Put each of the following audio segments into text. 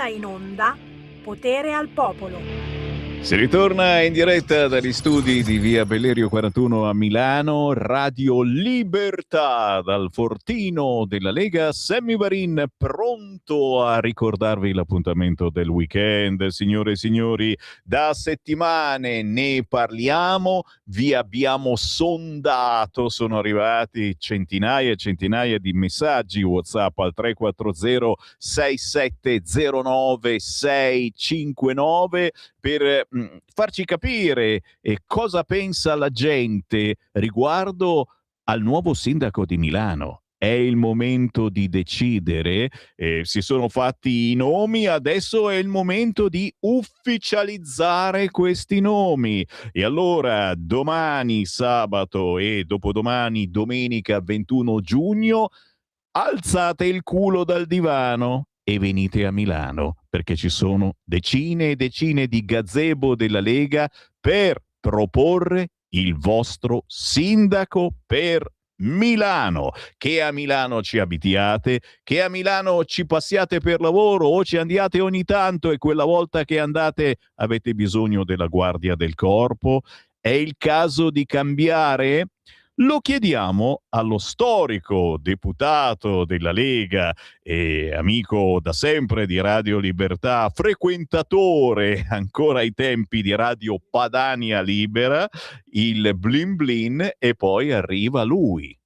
ora in onda Potere al Popolo. Si ritorna in diretta dagli studi di via Bellerio 41 a Milano, Radio Libertà, dal fortino della Lega. Sammy Varin pronto a ricordarvi l'appuntamento del weekend. Signore e signori, da settimane ne parliamo, vi abbiamo sondato, sono arrivati centinaia e centinaia di messaggi WhatsApp al 340 6709 659 per farci capire cosa pensa la gente riguardo al nuovo sindaco di Milano. È il momento di decidere, si sono fatti i nomi, adesso è il momento di ufficializzare questi nomi. E allora domani sabato e dopodomani domenica 21 giugno alzate il culo dal divano e venite a Milano, perché ci sono decine e decine di gazebo della Lega per proporre il vostro sindaco per Milano. Che a Milano ci abitiate, che a Milano ci passiate per lavoro o ci andiate ogni tanto e quella volta che andate avete bisogno della guardia del corpo. È il caso di cambiare? Lo chiediamo allo storico deputato della Lega e amico da sempre di Radio Libertà, frequentatore ancora ai tempi di Radio Padania Libera, il Blin Blin, e poi arriva lui.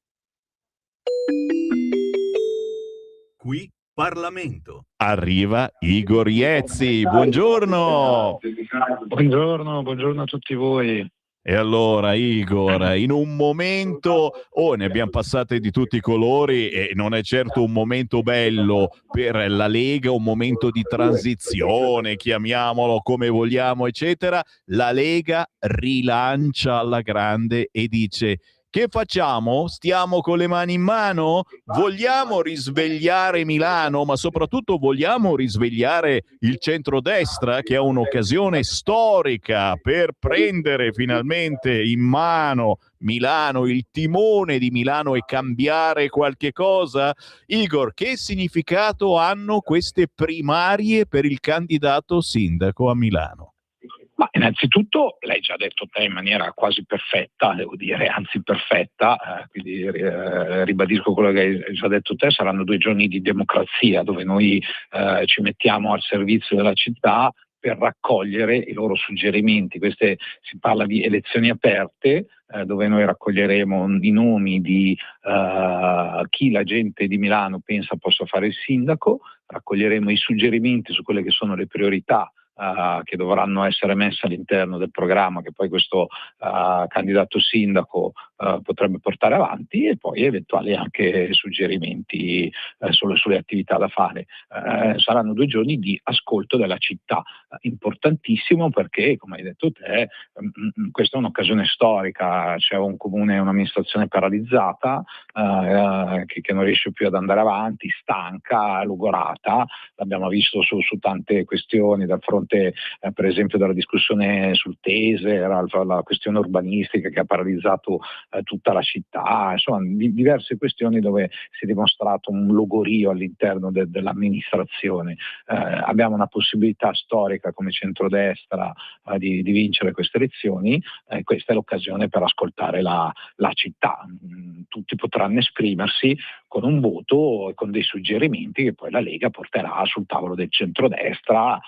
Qui Parlamento. Arriva Igor Iezzi. Buongiorno. Buongiorno a tutti voi. E allora Igor, in un momento, ne abbiamo passate di tutti i colori e non è certo un momento bello per la Lega, un momento di transizione, chiamiamolo come vogliamo, eccetera. La Lega rilancia alla grande e dice: che facciamo? Stiamo con le mani in mano? Vogliamo risvegliare Milano, ma soprattutto vogliamo risvegliare il centrodestra, che ha un'occasione storica per prendere finalmente in mano Milano, il timone di Milano, e cambiare qualche cosa? Igor, che significato hanno queste primarie per il candidato sindaco a Milano? Ma innanzitutto lei ci ha detto te in maniera quasi perfetta, devo dire, anzi perfetta, quindi ribadisco quello che hai già detto te, saranno 2 giorni di democrazia dove noi ci mettiamo al servizio della città per raccogliere i loro suggerimenti. Si parla di elezioni aperte, dove noi raccoglieremo i nomi di chi la gente di Milano pensa possa fare il sindaco, raccoglieremo i suggerimenti su quelle che sono le priorità che dovranno essere messe all'interno del programma che poi questo candidato sindaco potrebbe portare avanti, e poi eventuali anche suggerimenti sulle attività da fare. Saranno 2 giorni di ascolto della città, importantissimo perché, come hai detto te, questa è un'occasione storica, c'è un comune, un'amministrazione paralizzata che non riesce più ad andare avanti, stanca, logorata. L'abbiamo visto su tante questioni, dal fronte per esempio della discussione sul Tese, era la questione urbanistica che ha paralizzato tutta la città, insomma diverse questioni dove si è dimostrato un logorio all'interno dell'amministrazione. Abbiamo una possibilità storica come centrodestra di vincere queste elezioni, questa è l'occasione per ascoltare la città. Tutti potranno esprimersi con un voto e con dei suggerimenti che poi la Lega porterà sul tavolo del centrodestra,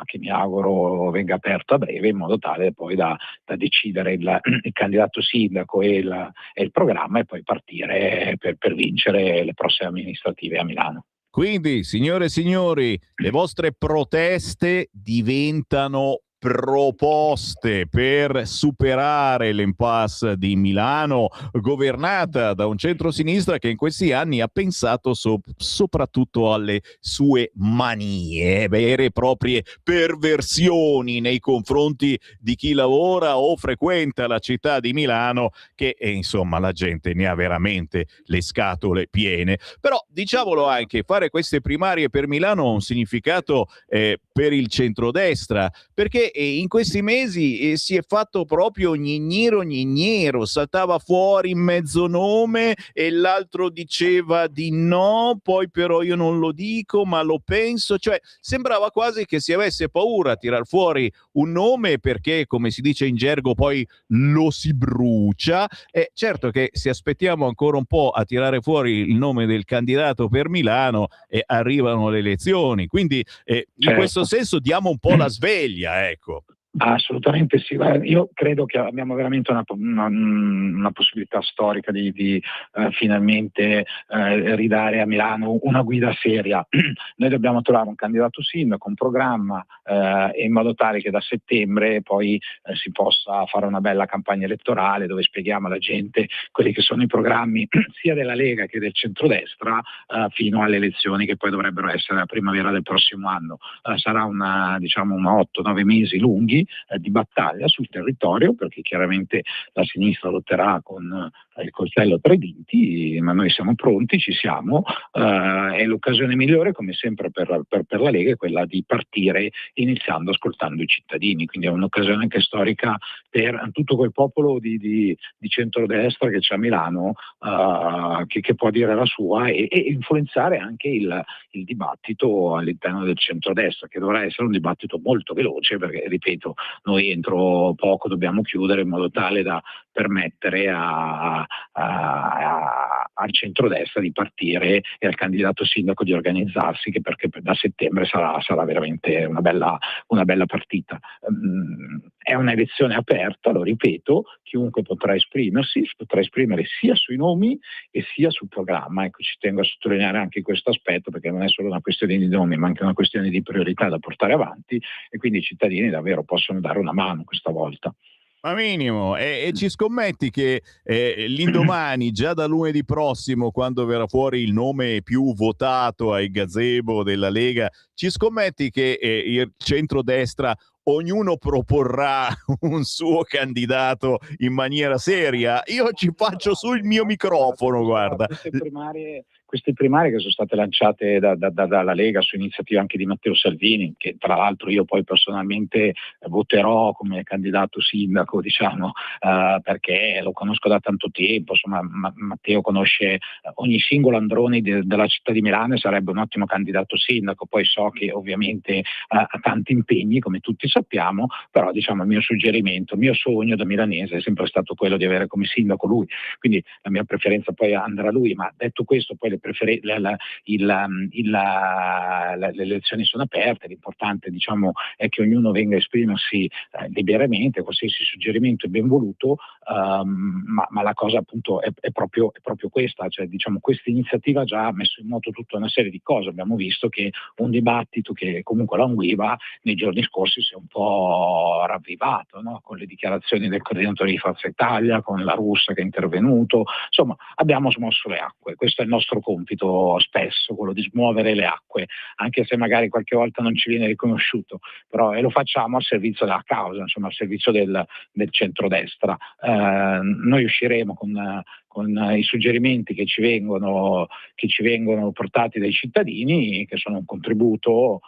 che mi auguro venga aperto a breve, in modo tale poi da decidere il candidato sindaco e il programma, e poi partire per vincere le prossime amministrative a Milano. Quindi, signore e signori, le vostre proteste diventano proposte per superare l'impasse di Milano, governata da un centrosinistra che in questi anni ha pensato soprattutto alle sue manie, vere e proprie perversioni nei confronti di chi lavora o frequenta la città di Milano, che insomma la gente ne ha veramente le scatole piene. Però diciamolo anche, fare queste primarie per Milano ha un significato per il centrodestra, perché e in questi mesi si è fatto proprio gnignero, saltava fuori mezzo nome e l'altro diceva di no, poi però io non lo dico ma lo penso, cioè sembrava quasi che si avesse paura a tirar fuori un nome perché, come si dice in gergo, poi lo si brucia. E certo che se aspettiamo ancora un po' a tirare fuori il nome del candidato per Milano, arrivano le elezioni, quindi in questo senso diamo un po' la sveglia, ecco. Assolutamente sì, guarda, io credo che abbiamo veramente una possibilità storica di finalmente ridare a Milano una guida seria. Noi dobbiamo trovare un candidato sindaco, un programma, in modo tale che da settembre poi si possa fare una bella campagna elettorale dove spieghiamo alla gente quelli che sono i programmi sia della Lega che del centrodestra fino alle elezioni che poi dovrebbero essere la primavera del prossimo anno. Sarà una 8-9 mesi lunghi di battaglia sul territorio, perché chiaramente la sinistra lotterà con il coltello tra i denti, ma noi siamo pronti, ci siamo, e l'occasione migliore, come sempre per la Lega, è quella di partire iniziando ascoltando i cittadini, quindi è un'occasione anche storica per tutto quel popolo di centrodestra che c'è a Milano, che può dire la sua e influenzare anche il dibattito all'interno del centrodestra, che dovrà essere un dibattito molto veloce, perché ripeto, noi entro poco dobbiamo chiudere in modo tale da permettere al centrodestra di partire e al candidato sindaco di organizzarsi, perché da settembre sarà veramente una bella partita. È un'elezione aperta, lo ripeto, chiunque potrà esprimersi, si potrà esprimere sia sui nomi e sia sul programma. Ecco, ci tengo a sottolineare anche questo aspetto, perché non è solo una questione di nomi, ma anche una questione di priorità da portare avanti, e quindi i cittadini davvero possono dare una mano questa volta. Ma minimo, e ci scommetti che l'indomani, già da lunedì prossimo, quando verrà fuori il nome più votato ai gazebo della Lega, ci scommetti che il centrodestra ognuno proporrà un suo candidato in maniera seria? Io ci faccio sul mio microfono, guarda. Queste primarie che sono state lanciate dalla Lega su iniziativa anche di Matteo Salvini, che tra l'altro io poi personalmente voterò come candidato sindaco, perché lo conosco da tanto tempo, insomma Matteo conosce ogni singolo androne della città di Milano e sarebbe un ottimo candidato sindaco. Poi so che ovviamente ha tanti impegni, come tutti sappiamo, però il mio suggerimento, il mio sogno da milanese è sempre stato quello di avere come sindaco lui, quindi la mia preferenza poi andrà a lui. Ma detto questo, poi le elezioni sono aperte, l'importante è che ognuno venga a esprimersi liberamente, qualsiasi suggerimento è ben voluto, ma la cosa appunto è proprio questa, questa iniziativa già ha messo in moto tutta una serie di cose. Abbiamo visto che un dibattito che comunque languiva nei giorni scorsi si è un po' ravvivato, no? Con le dichiarazioni del coordinatore di Forza Italia, con la Russa che è intervenuto, insomma abbiamo smosso le acque. Questo è il nostro compito spesso, quello di smuovere le acque, anche se magari qualche volta non ci viene riconosciuto, però lo facciamo al servizio della causa, al servizio del centrodestra. Noi usciremo con i suggerimenti che ci vengono portati dai cittadini, che sono un contributo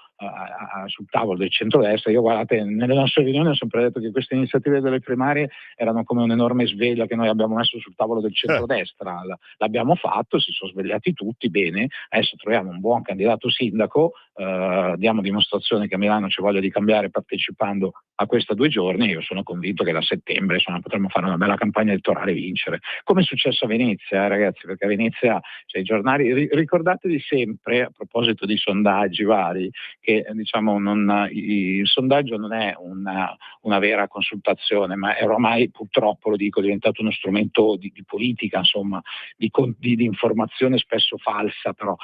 sul tavolo del centrodestra. Io, guardate, nelle nostre riunioni ho sempre detto che queste iniziative delle primarie erano come un'enorme sveglia che noi abbiamo messo sul tavolo del centrodestra. L'abbiamo fatto, si sono svegliati tutti, bene, adesso troviamo un buon candidato sindaco, diamo dimostrazione che a Milano c'è voglia di cambiare partecipando a questa 2 giorni. Io sono convinto che da settembre potremmo fare una bella campagna elettorale e vincere, come è successo a Venezia, ragazzi, perché a Venezia i giornali, ricordatevi sempre, a proposito di sondaggi vari, che il sondaggio non è una vera consultazione, ma è ormai, purtroppo lo dico, è diventato uno strumento di politica, di informazione spesso falsa, però,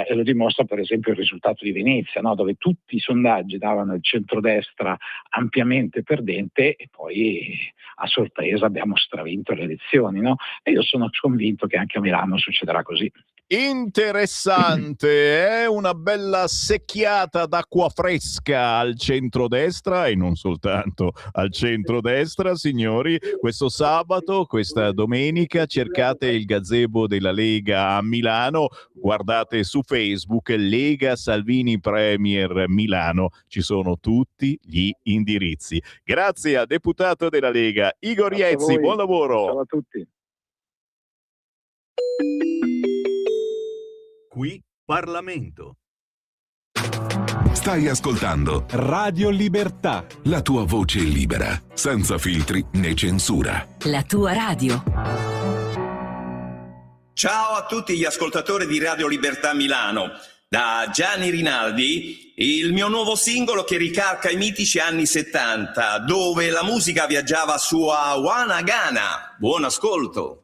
e lo dimostra per esempio il risultato di Venezia, no? Dove tutti i sondaggi davano il centrodestra ampiamente perdente e poi a sorpresa abbiamo stravinto le elezioni, no? E io sono convinto che anche a Milano succederà così. Interessante, una bella secchiata d'acqua fresca al centrodestra e non soltanto al centrodestra, signori. Questo sabato, questa domenica, cercate il gazebo della Lega a Milano, guardate su Facebook Lega Salvini Premier Milano, ci sono tutti gli indirizzi. Grazie al deputato della Lega Igor Iezzi, buon lavoro. Ciao a tutti. Qui Parlamento. Stai ascoltando Radio Libertà. la tua voce libera, senza filtri né censura. La tua radio. Ciao a tutti gli ascoltatori di Radio Libertà Milano. Da Gianni Rinaldi, il mio nuovo singolo che ricalca i mitici anni 70, dove la musica viaggiava su a Wana Ghana. Buon ascolto.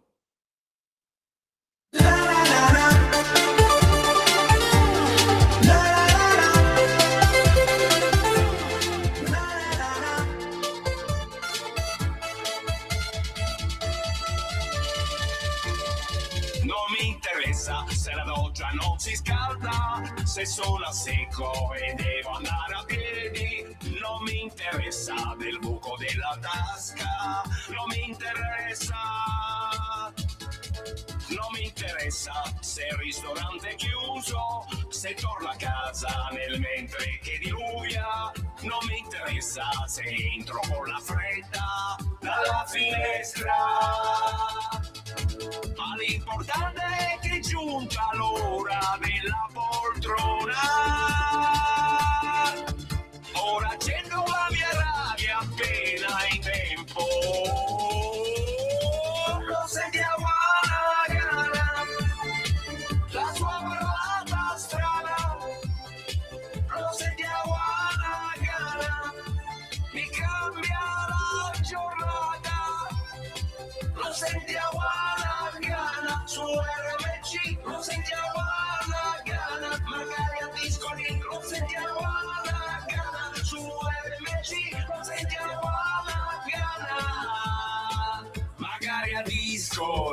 Non mi interessa se la doccia non si scalda, se sono a secco e devo andare a piedi. Non mi interessa del buco della tasca, non mi interessa. Non mi interessa se il ristorante è chiuso, se torno a casa nel mentre che diluvia. Non mi interessa se entro con la fretta dalla finestra. Ma l'importante è che è giunta l'ora della poltrona. Ora accendo la mia radio appena in tempo. Lo sentiamo alla gara, la sua parlata strana. Lo sentiamo alla gara, mi cambia la giornata. Lo sentiamo alla gara, su RMC. Lo sentiamo alla gara, magari a Discord. Lo sentiamo alla gara, su RMC. Lo sentiamo alla gara, magari a Discord.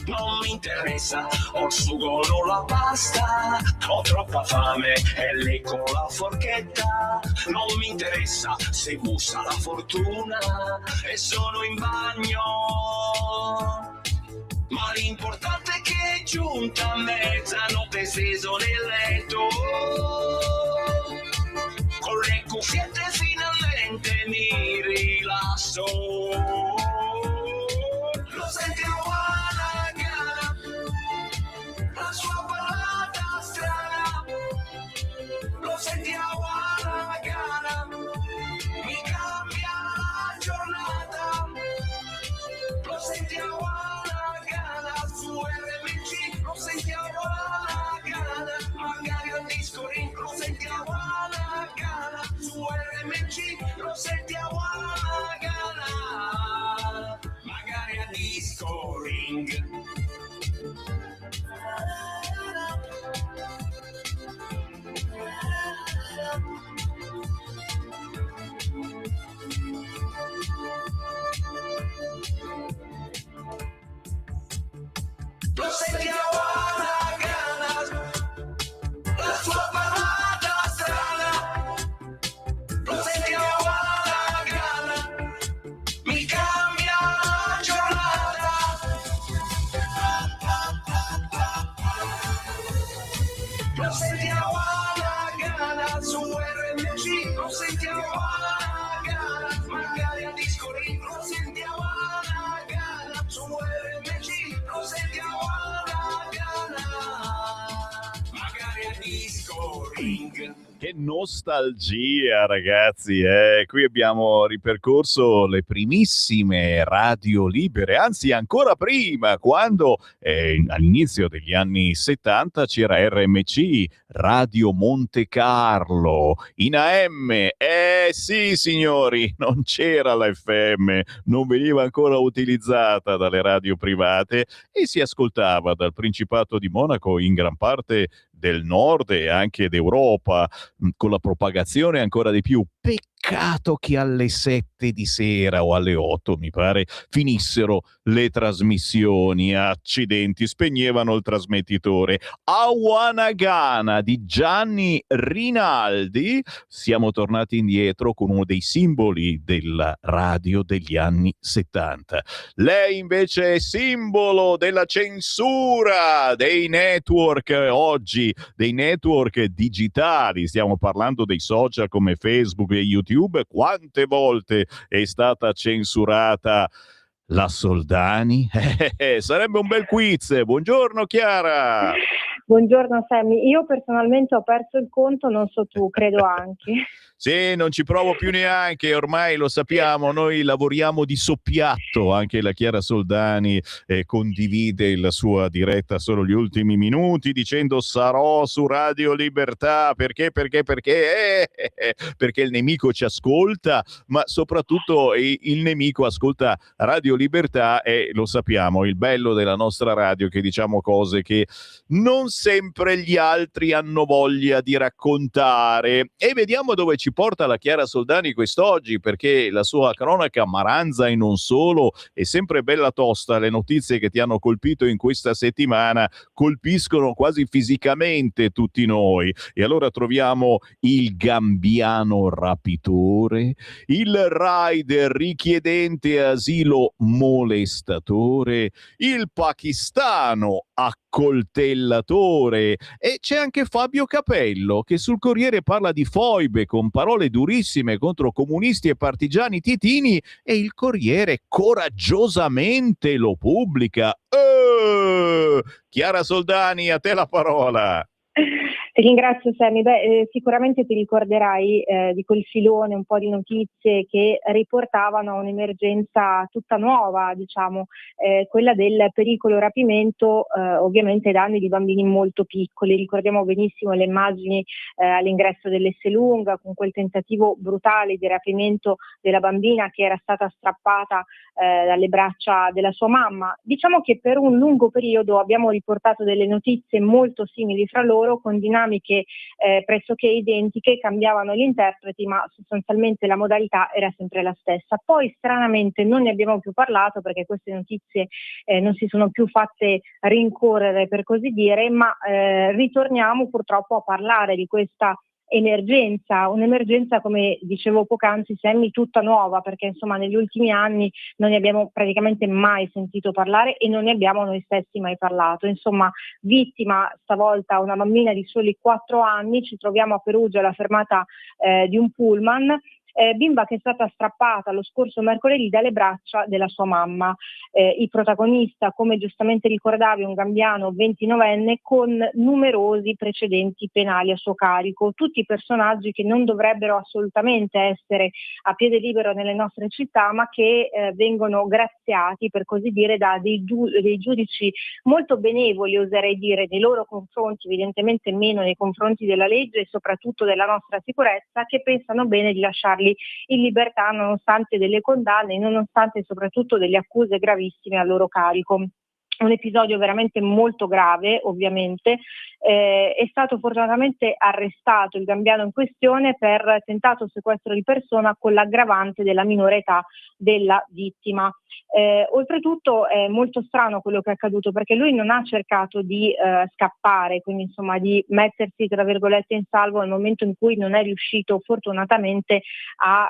Non mi interessa, ho il sugo non la pasta, ho troppa fame e lecco la forchetta. Non mi interessa se bussa la fortuna e sono in bagno. Ma l'importante è che è giunta mezzanotte steso nel letto. Con le cuffiette finalmente mi rilasso. Lo sentiamo alla gara, la sua parlata strana. Lo sentiamo alla gara, mi cambia la giornata. Lo sentiamo alla gara, su RMC. Lo sentiamo alla gara, magari al Discord. Lo sentiamo alla gara, su RMC. Lo sentiamo alla gara, magari a Discord. Lo sentiamo alla gara, la sua parlata strana. Lo sentiamo alla gara, mi cambia la giornata. Lo sentiamo alla gara, su RMC. Lo sentiamo alla gara, magari a Discord. Lo sentiamo alla gara, su RMC. Lo sentiamo alla gara, magari a Discord. Che nostalgia, ragazzi, eh? Qui abbiamo ripercorso le primissime radio libere, anzi ancora prima, quando all'inizio degli anni 70 c'era RMC, Radio Monte Carlo, in AM. Sì, signori, non c'era la FM, non veniva ancora utilizzata dalle radio private e si ascoltava dal Principato di Monaco in gran parte del nord e anche d'Europa, con la propagazione ancora di più. peccato che alle 7 di sera o alle 8, mi pare, finissero le trasmissioni. Accidenti, spegnevano il trasmettitore. Awanagana di Gianni Rinaldi. Siamo tornati indietro con uno dei simboli della radio degli anni 70. Lei invece è simbolo della censura dei network oggi, dei network digitali. Stiamo parlando dei social come Facebook e YouTube. Quante volte è stata censurata la Soldani? Sarebbe un bel quiz. Buongiorno Chiara. Buongiorno Sammy, io personalmente ho perso il conto, non so tu, credo anche. Sì, non ci provo più neanche, ormai lo sappiamo, noi lavoriamo di soppiatto, anche la Chiara Soldani condivide la sua diretta solo gli ultimi minuti dicendo sarò su Radio Libertà, perché il nemico ci ascolta, ma soprattutto il nemico ascolta Radio Libertà e lo sappiamo, il bello della nostra radio è che diciamo cose che non sempre gli altri hanno voglia di raccontare. E vediamo dove ci porta la Chiara Soldani quest'oggi, perché la sua cronaca Maranza e non solo è sempre bella tosta. Le notizie che ti hanno colpito in questa settimana colpiscono quasi fisicamente tutti noi. E allora troviamo il gambiano rapitore, il rider richiedente asilo molestatore, il pakistano accoltellatore, e c'è anche Fabio Capello che sul Corriere parla di foibe con parole durissime contro comunisti e partigiani titini, e il Corriere coraggiosamente lo pubblica. Chiara Soldani, a te la parola. Ti ringrazio Sammy, sicuramente ti ricorderai di quel filone un po' di notizie che riportavano a un'emergenza tutta nuova, diciamo, quella del pericolo rapimento ovviamente ai danni di bambini molto piccoli. Ricordiamo benissimo le immagini all'ingresso dell'Esselunga con quel tentativo brutale di rapimento della bambina che era stata strappata dalle braccia della sua mamma. Diciamo che per un lungo periodo abbiamo riportato delle notizie molto simili fra loro, con dinamiche pressoché identiche, cambiavano gli interpreti, ma sostanzialmente la modalità era sempre la stessa. Poi stranamente non ne abbiamo più parlato perché queste notizie non si sono più fatte rincorrere, per così dire, ma ritorniamo purtroppo a parlare di questa un'emergenza, come dicevo poc'anzi Sammy, tutta nuova, perché insomma negli ultimi anni non ne abbiamo praticamente mai sentito parlare e non ne abbiamo noi stessi mai parlato. Insomma, vittima stavolta una bambina di soli 4 anni, ci troviamo a Perugia alla fermata di un pullman. Bimba che è stata strappata lo scorso mercoledì dalle braccia della sua mamma. Il protagonista, come giustamente ricordavi, è un gambiano 29enne con numerosi precedenti penali a suo carico, tutti personaggi che non dovrebbero assolutamente essere a piede libero nelle nostre città, ma che vengono graziati, per così dire, da dei giudici molto benevoli, oserei dire, nei loro confronti, evidentemente meno nei confronti della legge e soprattutto della nostra sicurezza, che pensano bene di lasciarli in libertà nonostante delle condanne, nonostante soprattutto delle accuse gravissime a loro carico. Un episodio veramente molto grave, ovviamente. È stato fortunatamente arrestato il gambiano in questione per tentato sequestro di persona con l'aggravante della minore età della vittima. Oltretutto è molto strano quello che è accaduto, perché lui non ha cercato di scappare, quindi insomma di mettersi tra virgolette in salvo nel momento in cui non è riuscito fortunatamente a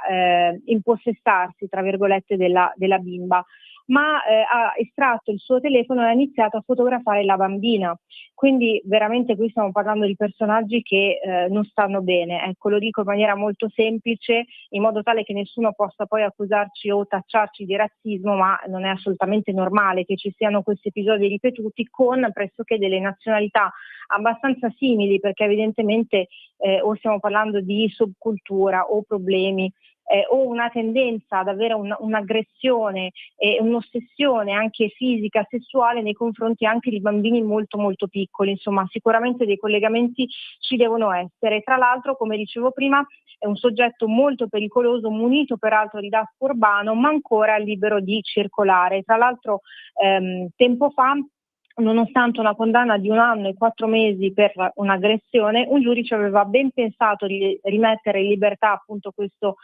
impossessarsi tra virgolette della bimba, ma ha estratto il suo telefono e ha iniziato a fotografare la bambina. Quindi veramente qui stiamo parlando di personaggi che non stanno bene. Ecco, lo dico in maniera molto semplice, in modo tale che nessuno possa poi accusarci o tacciarci di razzismo, ma non è assolutamente normale che ci siano questi episodi ripetuti con pressoché delle nazionalità abbastanza simili, perché evidentemente o stiamo parlando di subcultura o problemi o una tendenza ad avere un'aggressione e un'ossessione anche fisica, sessuale nei confronti anche di bambini molto molto piccoli. Insomma, sicuramente dei collegamenti ci devono essere. Tra l'altro, come dicevo prima, è un soggetto molto pericoloso, munito peraltro di DASPO urbano, ma ancora libero di circolare. Tra l'altro tempo fa nonostante una condanna di 1 anno e 4 mesi per un'aggressione, un giudice aveva ben pensato di rimettere in libertà appunto questo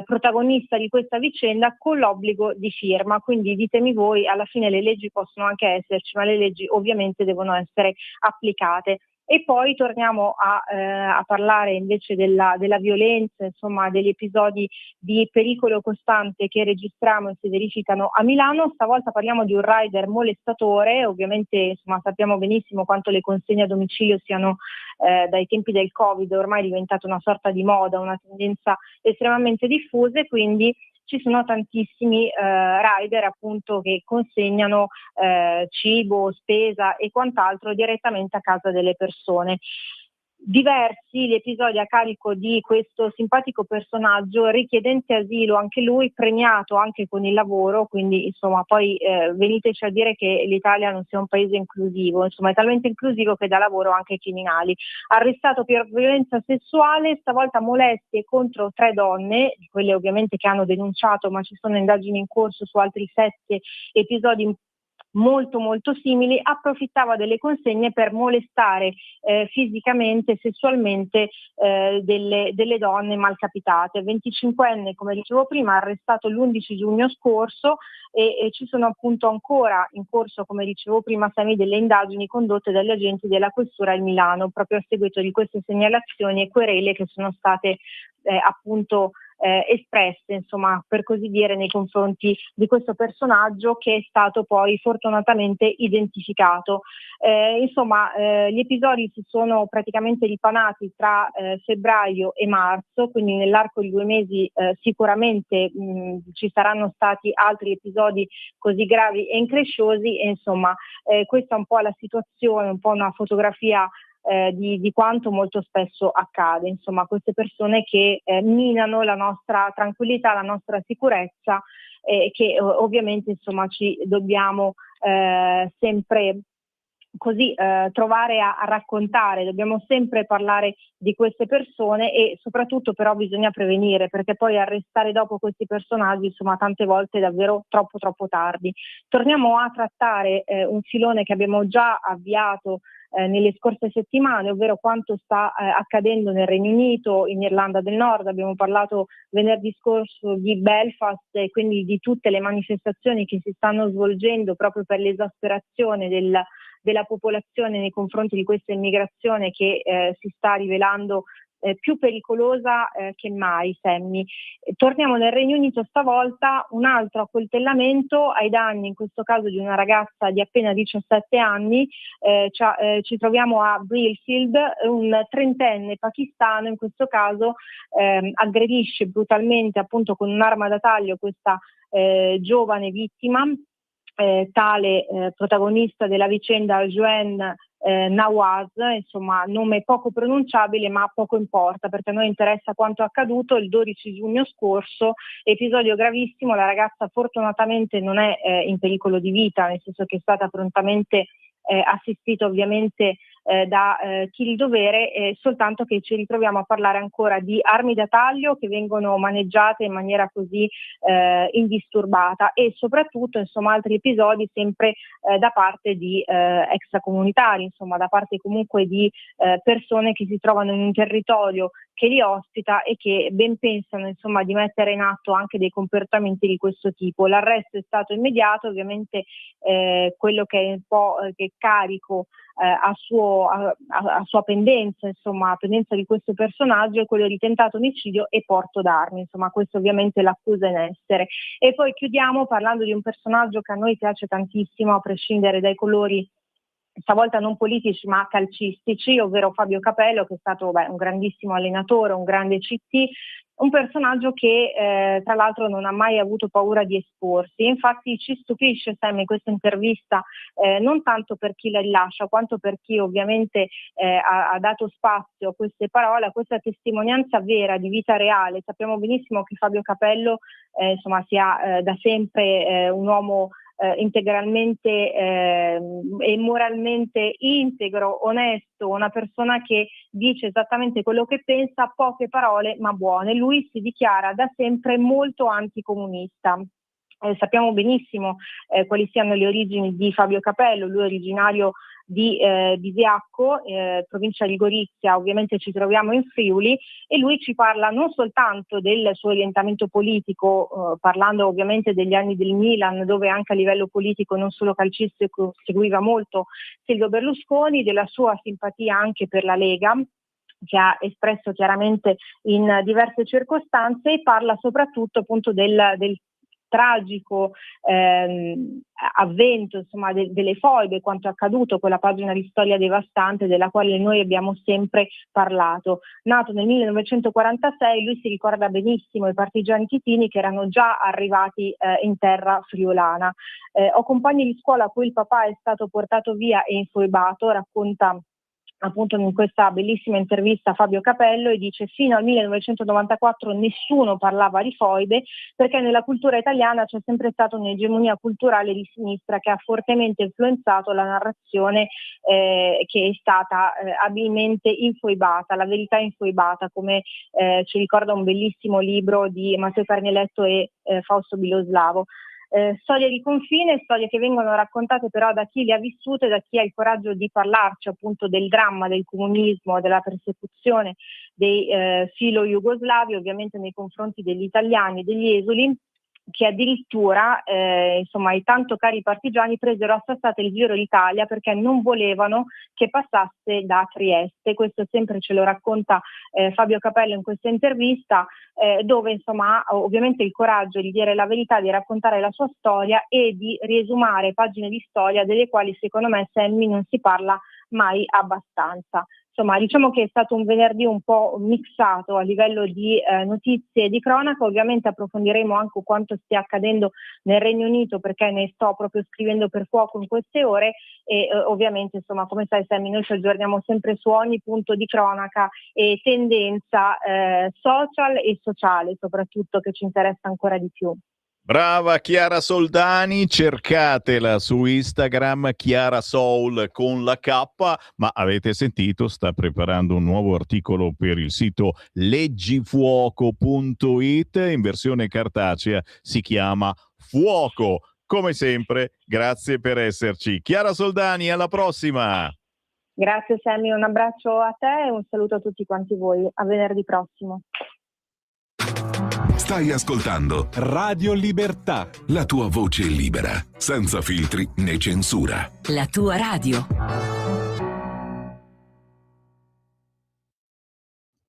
protagonista di questa vicenda con l'obbligo di firma. Quindi ditemi voi, alla fine le leggi possono anche esserci, ma le leggi ovviamente devono essere applicate. E poi torniamo a parlare invece della violenza, insomma degli episodi di pericolo costante che registriamo e si verificano a Milano. Stavolta parliamo di un rider molestatore. Ovviamente insomma sappiamo benissimo quanto le consegne a domicilio siano dai tempi del Covid ormai diventata una sorta di moda, una tendenza estremamente diffusa, quindi ci sono tantissimi rider appunto che consegnano cibo, spesa e quant'altro direttamente a casa delle persone. Diversi gli episodi a carico di questo simpatico personaggio richiedente asilo, anche lui premiato anche con il lavoro, quindi insomma poi veniteci a dire che l'Italia non sia un paese inclusivo, insomma è talmente inclusivo che dà lavoro anche ai criminali. Arrestato per violenza sessuale, stavolta molestie contro 3 donne, quelle ovviamente che hanno denunciato, ma ci sono indagini in corso su altri 7 episodi molto molto simili. Approfittava delle consegne per molestare fisicamente e sessualmente delle donne malcapitate. 25enne, come dicevo prima, arrestato l'11 giugno scorso e ci sono appunto ancora in corso, come dicevo prima, Semi, delle indagini condotte dagli agenti della Questura di Milano proprio a seguito di queste segnalazioni e querele che sono state appunto espresse, insomma, per così dire, nei confronti di questo personaggio che è stato poi fortunatamente identificato. Gli episodi si sono praticamente ripanati tra febbraio e marzo, quindi nell'arco di 2 mesi sicuramente ci saranno stati altri episodi così gravi e incresciosi e insomma questa è un po' la situazione, un po' una fotografia di quanto molto spesso accade, insomma queste persone che minano la nostra tranquillità, la nostra sicurezza che ovviamente insomma ci dobbiamo sempre così trovare a raccontare, dobbiamo sempre parlare di queste persone e soprattutto però bisogna prevenire, perché poi arrestare dopo questi personaggi insomma tante volte è davvero troppo tardi. Torniamo a trattare un filone che abbiamo già avviato nelle scorse settimane, ovvero quanto sta accadendo nel Regno Unito, in Irlanda del Nord. Abbiamo parlato venerdì scorso di Belfast e quindi di tutte le manifestazioni che si stanno svolgendo proprio per l'esasperazione della popolazione nei confronti di questa immigrazione che si sta rivelando più pericolosa che mai, Sammy. Torniamo nel Regno Unito stavolta, un altro accoltellamento ai danni, in questo caso di una ragazza di appena 17 anni, ci troviamo a Bridgefield, un 30enne pakistano in questo caso aggredisce brutalmente appunto con un'arma da taglio questa giovane vittima. Tale protagonista della vicenda Joanne Nawaz, insomma nome poco pronunciabile ma poco importa perché a noi interessa quanto accaduto il 12 giugno scorso, episodio gravissimo. La ragazza fortunatamente non è in pericolo di vita, nel senso che è stata prontamente assistita ovviamente da chi il dovere, soltanto che ci ritroviamo a parlare ancora di armi da taglio che vengono maneggiate in maniera così indisturbata e soprattutto insomma altri episodi sempre da parte di extracomunitari, insomma da parte comunque di persone che si trovano in un territorio che li ospita e che ben pensano insomma di mettere in atto anche dei comportamenti di questo tipo. L'arresto è stato immediato, ovviamente quello che è un po' che carico a sua pendenza, insomma a pendenza di questo personaggio è quello di tentato omicidio e porto d'armi, insomma questo ovviamente è l'accusa in essere. E poi chiudiamo parlando di un personaggio che a noi piace tantissimo a prescindere dai colori stavolta non politici ma calcistici, ovvero Fabio Capello, che è stato un grandissimo allenatore, un grande CT, un personaggio che tra l'altro non ha mai avuto paura di esporsi. Infatti ci stupisce sempre questa intervista non tanto per chi la rilascia quanto per chi ovviamente ha dato spazio a queste parole, a questa testimonianza vera di vita reale. Sappiamo benissimo che Fabio Capello insomma sia da sempre un uomo integralmente e moralmente integro, onesto, una persona che dice esattamente quello che pensa, poche parole ma buone. Lui si dichiara da sempre molto anticomunista. Sappiamo benissimo quali siano le origini di Fabio Capello, lui è originario di Bisiacco, provincia di Gorizia, ovviamente ci troviamo in Friuli, e lui ci parla non soltanto del suo orientamento politico, parlando ovviamente degli anni del Milan, dove anche a livello politico, non solo calcistico, seguiva molto Silvio Berlusconi, della sua simpatia anche per la Lega, che ha espresso chiaramente in diverse circostanze, e parla soprattutto appunto del tragico avvento, insomma, delle foibe, quanto è accaduto, quella pagina di storia devastante della quale noi abbiamo sempre parlato. Nato nel 1946, lui si ricorda benissimo i partigiani titini che erano già arrivati in terra friulana. Ho compagni di scuola a cui il papà è stato portato via e infoibato, racconta appunto in questa bellissima intervista Fabio Capello, e dice: fino al 1994 nessuno parlava di foibe, perché nella cultura italiana c'è sempre stata un'egemonia culturale di sinistra che ha fortemente influenzato la narrazione che è stata abilmente infoibata, la verità infoibata, come ci ricorda un bellissimo libro di Matteo Carnieletto e Fausto Biloslavo. Storie di confine, storie che vengono raccontate però da chi le ha vissute, da chi ha il coraggio di parlarci appunto del dramma del comunismo, della persecuzione dei filo-jugoslavi, ovviamente nei confronti degli italiani, degli esuli, che addirittura insomma i tanto cari partigiani presero a sassate il giro d'Italia perché non volevano che passasse da Trieste. Questo sempre ce lo racconta Fabio Capello in questa intervista, dove insomma ha ovviamente il coraggio di dire la verità, di raccontare la sua storia e di riesumare pagine di storia delle quali secondo me, Sammy, non si parla mai abbastanza. Insomma, diciamo che è stato un venerdì un po' mixato a livello di notizie e di cronaca. Ovviamente approfondiremo anche quanto stia accadendo nel Regno Unito, perché ne sto proprio scrivendo per fuoco in queste ore, e ovviamente, insomma, come sai Sammy, noi ci aggiorniamo sempre su ogni punto di cronaca e tendenza social e sociale, soprattutto, che ci interessa ancora di più. Brava Chiara Soldani, cercatela su Instagram, Chiara Soul con la K, ma avete sentito, sta preparando un nuovo articolo per il sito leggifuoco.it, in versione cartacea si chiama Fuoco. Come sempre, grazie per esserci. Chiara Soldani, alla prossima! Grazie Sammy, un abbraccio a te e un saluto a tutti quanti voi. A venerdì prossimo. Stai ascoltando Radio Libertà, la tua voce libera, senza filtri né censura. La tua radio.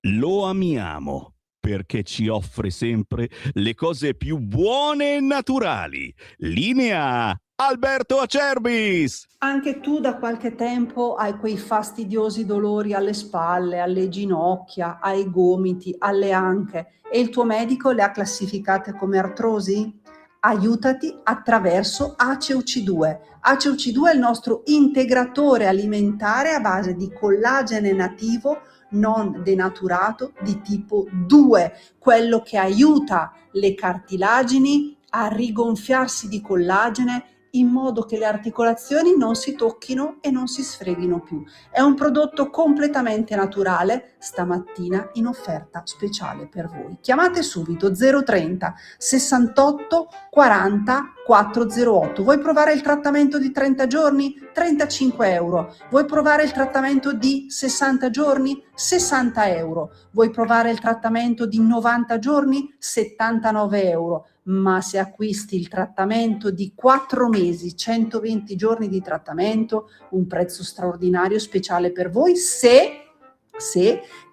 Lo amiamo perché ci offre sempre le cose più buone e naturali. Linea Alberto Acerbis! Anche tu da qualche tempo hai quei fastidiosi dolori alle spalle, alle ginocchia, ai gomiti, alle anche, e il tuo medico le ha classificate come artrosi? Aiutati attraverso ACEUC2. ACEUC2 è il nostro integratore alimentare a base di collagene nativo non denaturato di tipo 2, quello che aiuta le cartilagini a rigonfiarsi di collagene in modo che le articolazioni non si tocchino e non si sfreghino più. È un prodotto completamente naturale, stamattina in offerta speciale per voi. Chiamate subito 030 68 40 408. Vuoi provare il trattamento di 30 giorni? 35 euro. Vuoi provare il trattamento di 60 giorni? 60 euro. Vuoi provare il trattamento di 90 giorni? 79 euro. Ma se acquisti il trattamento di 4 mesi, 120 giorni di trattamento, un prezzo straordinario speciale per voi, se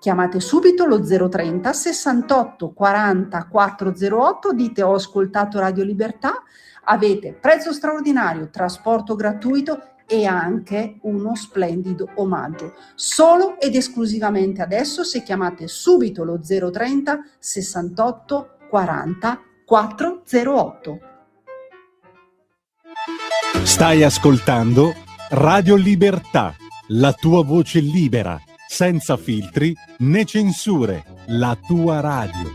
chiamate subito lo 030 68 40 408, dite ho ascoltato Radio Libertà, avete prezzo straordinario, trasporto gratuito e anche uno splendido omaggio. Solo ed esclusivamente adesso, se chiamate subito lo 030 68 40 408. stai ascoltando Radio Libertà, la tua voce libera, senza filtri né censure, la tua radio.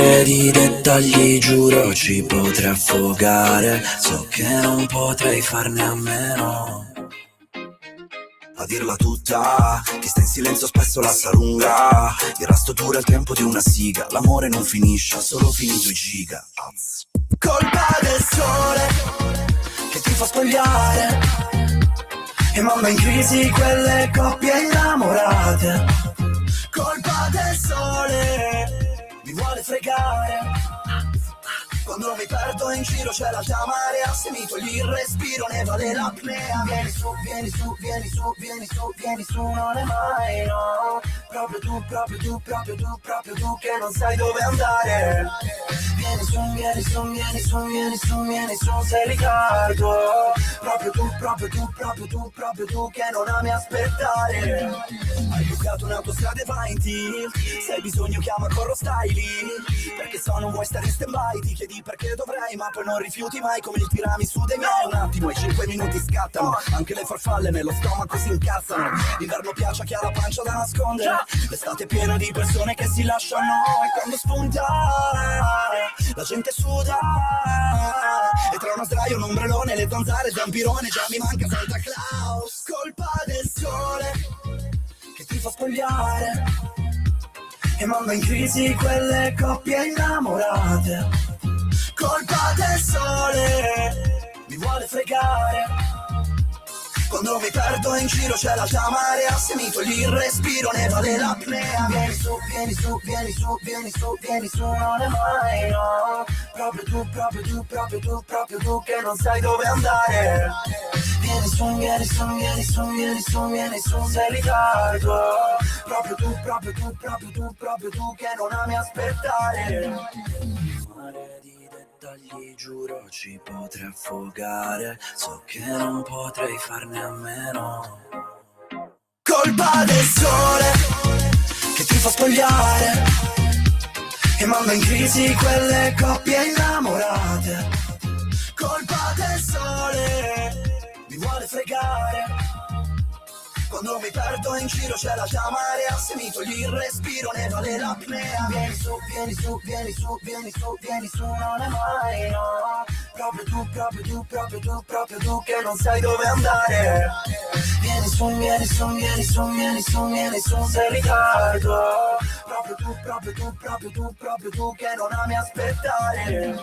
Mare di dettagli, giuro ci potrei affogare. So che non potrei farne a meno. A dirla tutta, chi sta in silenzio spesso la sa lunga. Il resto dura il tempo di una siga. L'amore non finisce, ha solo finito i giga. Colpa del sole che ti fa spogliare e manda in crisi quelle coppie innamorate. Colpa del sole, mi vuole fregare. Quando mi perdo in giro c'è l'alta marea. Se mi togli il respiro ne vale l'apnea. Vieni su, vieni su, vieni su, vieni su, vieni su, non è mai no. Proprio tu, proprio tu, proprio tu, proprio tu che non sai dove andare. Vieni su, vieni su, vieni su, vieni su, vieni su, sei ritardo. Proprio tu, proprio tu, proprio tu, proprio tu che non ami aspettare. Hai bucato un'autostrada e vai in tilt. Se hai bisogno chiama, corro, stai lì. Perché so non vuoi stare in stand-by. Ti chiedi perché dovrei, ma poi non rifiuti mai. Come il tiramisù dei miei. Un attimo e 5 minuti scattano. Anche le farfalle nello stomaco si incazzano. L'inverno piace a chi ha la pancia da nascondere. L'estate è piena di persone che si lasciano. E quando spunta la gente suda. E tra uno sdraio, un ombrellone, le zanzare, zampirone. Già mi manca Santa Claus. Colpa del sole che ti fa spogliare e manda in crisi quelle coppie innamorate. Colpa del sole, mi vuole fregare. Quando mi perdo in giro c'è l'alta marea. Se mi togli il respiro ne vale l'apnea. Vieni su, vieni su, vieni su, vieni su, vieni su, non è mai no. Proprio tu, proprio tu, proprio tu, proprio tu che non sai dove andare. Vieni su, vieni su, vieni su, vieni su, vieni su, sei in ritardo. Proprio tu, proprio tu, proprio tu, proprio tu che non ami aspettare. Mare di dettagli, giuro ci potrei affogare. So che non potrei farne a meno. Colpa del sole che ti fa spogliare e manda in crisi quelle coppie innamorate. Colpa del sole, mi vuole fregare. Quando mi perdo in giro c'è l'alta marea. Se mi togli il respiro ne vale l'apnea. Vieni su, vieni su, vieni su, vieni su, vieni su, non è mai no. Proprio tu, proprio tu, proprio tu, proprio tu che non sai dove andare. Vieni su, vieni su, vieni su, vieni su, vieni su, sei in ritardo. Proprio tu, proprio tu, proprio tu, proprio tu che non ami aspettare.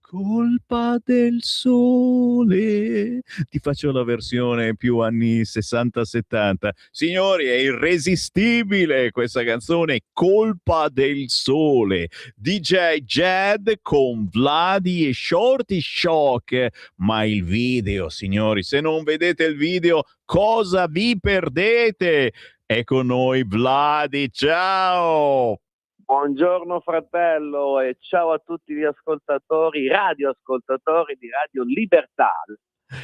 Colpa del sole. Ti faccio la versione più anni 60-70. Signori, è irresistibile questa canzone, Colpa del sole. DJ Jed con Vladi e Shorty Shock. Ma il video, signori, se non vedete il video, cosa vi perdete? È con noi Vladi, ciao! Buongiorno fratello e ciao a tutti gli ascoltatori, radioascoltatori di Radio Libertà,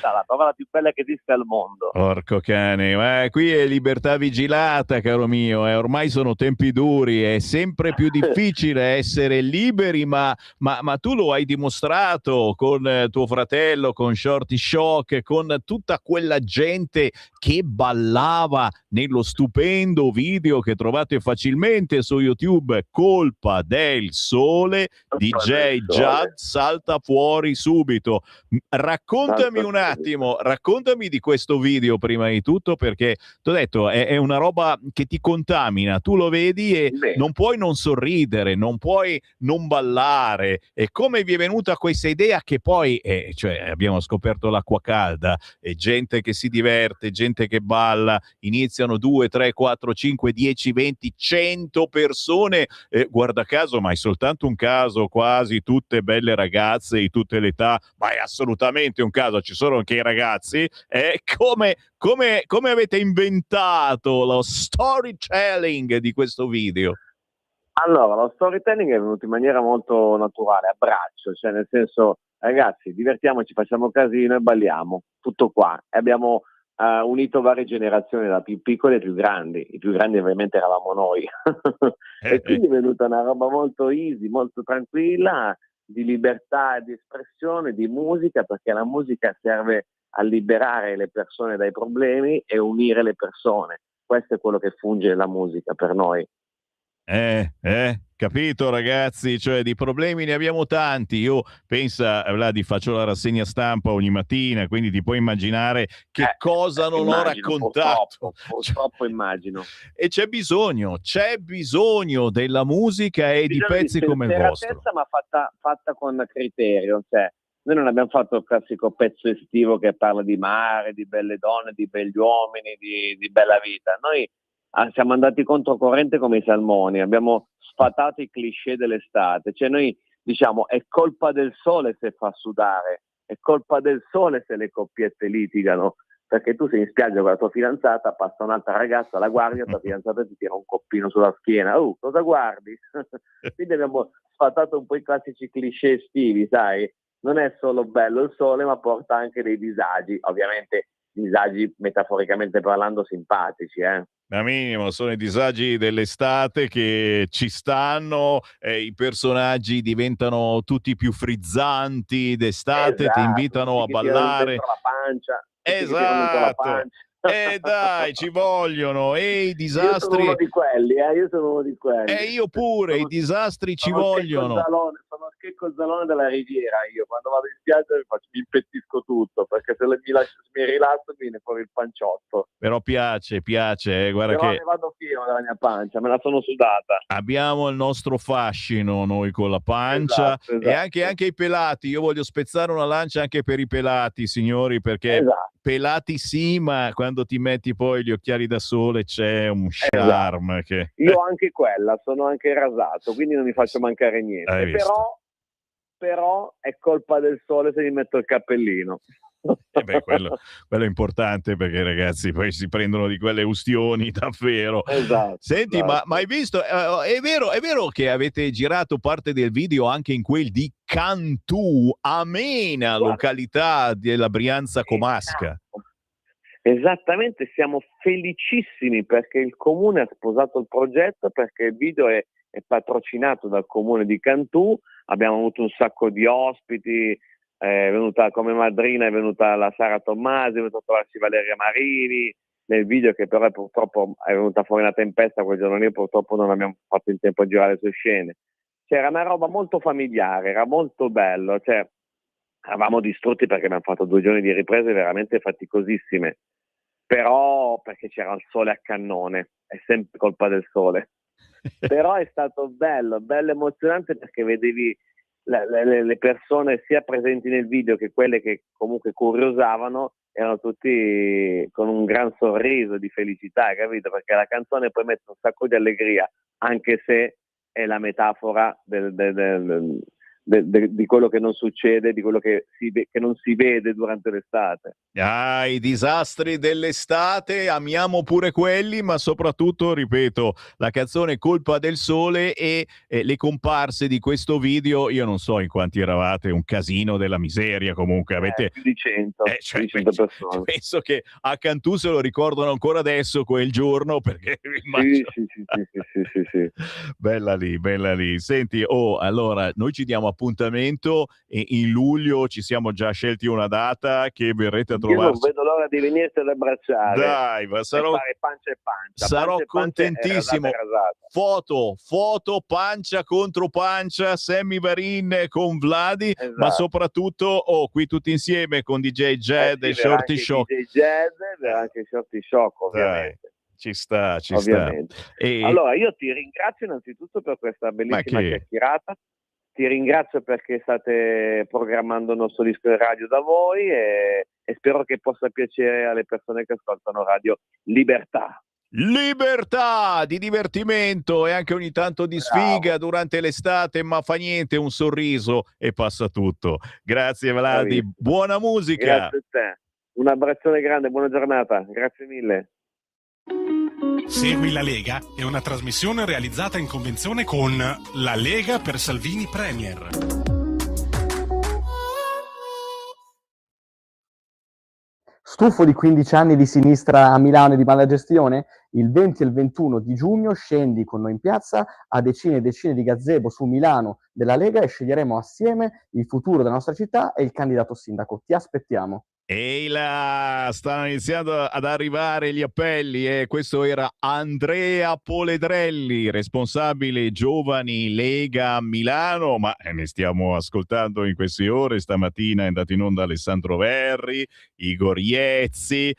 la parola più bella che esiste al mondo. Porco cane, ma qui è libertà vigilata, caro mio, ormai sono tempi duri, è sempre più difficile essere liberi, ma tu lo hai dimostrato con tuo fratello, con Shorty Shock, con tutta quella gente che ballava nello stupendo video che trovate facilmente su YouTube, Colpa del sole, DJ Jad salta fuori subito. Raccontami un attimo, raccontami di questo video prima di tutto, perché ti ho detto è una roba che ti contamina, tu lo vedi e non puoi non sorridere, non puoi non ballare. E come vi è venuta questa idea che poi cioè abbiamo scoperto l'acqua calda, gente che si diverte, gente che balla, iniziano 2, 3, 4, 5, 10, 20, 100 persone, guarda caso, ma è soltanto un caso, quasi tutte belle ragazze di tutte le età, ma è assolutamente un caso, ci sono anche i ragazzi. Come avete inventato lo storytelling di questo video? Allora, lo storytelling è venuto in maniera molto naturale, a braccio, cioè nel senso, ragazzi, divertiamoci, facciamo casino e balliamo, tutto qua. E abbiamo unito varie generazioni, da più piccole e più grandi. I più grandi ovviamente eravamo noi. E quindi è venuta una roba molto easy, molto tranquilla, di libertà di espressione, di musica, perché la musica serve a liberare le persone dai problemi e unire le persone. Questo è quello che funge la musica per noi. Capito ragazzi? Cioè di problemi ne abbiamo tanti. Io pensa, Vladi, faccio la rassegna stampa ogni mattina, quindi ti puoi immaginare che cosa non ho raccontato. Purtroppo immagino. E c'è bisogno della musica e di pezzi come il vostro. Ma fatta con criterio, cioè noi non abbiamo fatto il classico pezzo estivo che parla di mare, di belle donne, di begli uomini, di bella vita. Noi siamo andati controcorrente come i salmoni, abbiamo sfatato i cliché dell'estate, cioè noi diciamo è colpa del sole se fa sudare, è colpa del sole se le coppiette litigano, perché tu sei in spiaggia con la tua fidanzata, passa un'altra ragazza, la guardi, la tua fidanzata ti tira un coppino sulla schiena, cosa guardi? Quindi abbiamo sfatato un po' i classici cliché estivi, sai, non è solo bello il sole ma porta anche dei disagi, ovviamente disagi metaforicamente parlando simpatici, Ma minimo, sono i disagi dell'estate che ci stanno, i personaggi diventano tutti più frizzanti d'estate, ti invitano a ballare. La pancia, esatto. Dai, ci vogliono, e i disastri. Io sono uno di quelli, io sono uno di quelli. Io pure, i disastri ci vogliono. Sono Checco Zalone della Riviera, io quando vado in spiaggia mi impettisco tutto, perché se mi rilasso mi viene fuori il panciotto. Però piace, guarda. Però che ne vado fiero della mia pancia, me la sono sudata. Abbiamo il nostro fascino noi con la pancia, esatto. E anche i pelati. Io voglio spezzare una lancia anche per i pelati, signori, perché pelati sì, ma quando ti metti poi gli occhiali da sole c'è un charme che... Io anche quella, sono anche rasato, quindi non mi faccio mancare niente, però è colpa del sole se mi metto il cappellino. Quello è importante, perché ragazzi poi si prendono di quelle ustioni davvero. Esatto. Senti, ma hai visto, è vero che avete girato parte del video anche in quel di Cantù, amena località della Brianza Comasca. Esattamente, siamo felicissimi perché il comune ha sposato il progetto, perché il video è patrocinato dal comune di Cantù. Abbiamo avuto un sacco di ospiti, è venuta come madrina, è venuta la Sara Tommasi, è venuta a trovarci Valeria Marini nel video, che però purtroppo è venuta fuori una tempesta quel giorno lì, purtroppo non abbiamo fatto in tempo a girare le sue scene. C'era una roba molto familiare, era molto bello, cioè eravamo distrutti perché abbiamo fatto 2 giorni di riprese veramente faticosissime, però perché c'era il sole a cannone, è sempre colpa del sole. Però è stato bello emozionante, perché vedevi le persone sia presenti nel video che quelle che comunque curiosavano, erano tutti con un gran sorriso di felicità, capito? Perché la canzone poi mette un sacco di allegria, anche se è la metafora di quello che non succede, di quello che non si vede durante l'estate. I disastri dell'estate, amiamo pure quelli, ma soprattutto, ripeto, la canzone Colpa del Sole e le comparse di questo video. Io non so in quanti eravate, un casino della miseria, comunque avete più di 100, cioè, 100 persone. Penso che a Cantù se lo ricordano ancora adesso quel giorno, perché sì. Bella lì. Senti, allora noi ci diamo appuntamento e in luglio ci siamo già scelti una data che verrete a trovarci. Io non vedo l'ora di venirti ad abbracciare. Dai, ma fare pancia e pancia. Sarò pancia contentissimo. Foto pancia contro pancia, Sammy Varin con Vladi, ma soprattutto qui tutti insieme con DJ Jed e Shorty Shock. DJ Jed e anche Shorty Shock, ovviamente. Dai. Ci sta. Allora io ti ringrazio innanzitutto per questa bellissima chiacchierata, ti ringrazio perché state programmando il nostro disco di radio da voi e spero che possa piacere alle persone che ascoltano Radio Libertà di divertimento e anche ogni tanto di sfiga durante l'estate, ma fa niente, un sorriso e passa tutto. Grazie Vladi, buona musica. Grazie a te, un abbraccione grande, buona giornata, grazie mille. Segui la Lega è una trasmissione realizzata in convenzione con La Lega per Salvini Premier. Stufo di 15 anni di sinistra a Milano e di malagestione? Il 20 e il 21 di giugno scendi con noi in piazza a decine e decine di gazebo su Milano della Lega e sceglieremo assieme il futuro della nostra città e il candidato sindaco. Ti aspettiamo. E là, stanno iniziando ad arrivare gli appelli e questo era Andrea Poledrelli, responsabile giovani Lega Milano, ma ne stiamo ascoltando in queste ore. Stamattina è andato in onda Alessandro Verri, Igor Iezzi,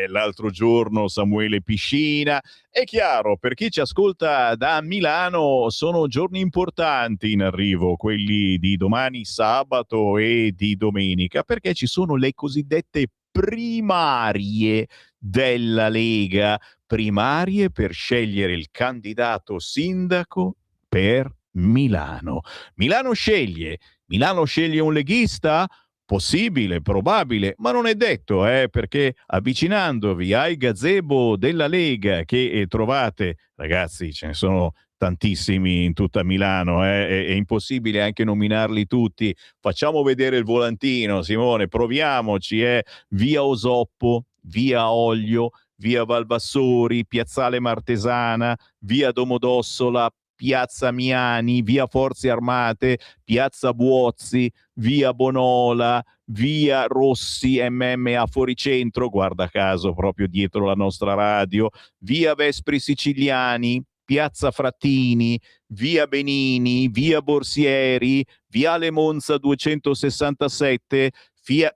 l'altro giorno Samuele Piscina. È chiaro, per chi ci ascolta da Milano sono giorni importanti in arrivo, quelli di domani sabato e di domenica, perché ci sono le cosiddette primarie della Lega, primarie per scegliere il candidato sindaco per Milano. Milano sceglie un leghista? Possibile, probabile, ma non è detto, perché avvicinandovi ai gazebo della Lega che trovate, ragazzi, ce ne sono tantissimi in tutta Milano, è impossibile anche nominarli tutti. Facciamo vedere il volantino, Simone, proviamoci, via Osoppo, via Oglio, via Valvassori, piazzale Martesana, via Domodossola, piazza Miani, via Forze Armate, piazza Buozzi, via Bonola, via Rossi MMA Fuoricentro, guarda caso proprio dietro la nostra radio, via Vespri Siciliani, piazza Frattini, via Benini, via Borsieri, viale Monza 267,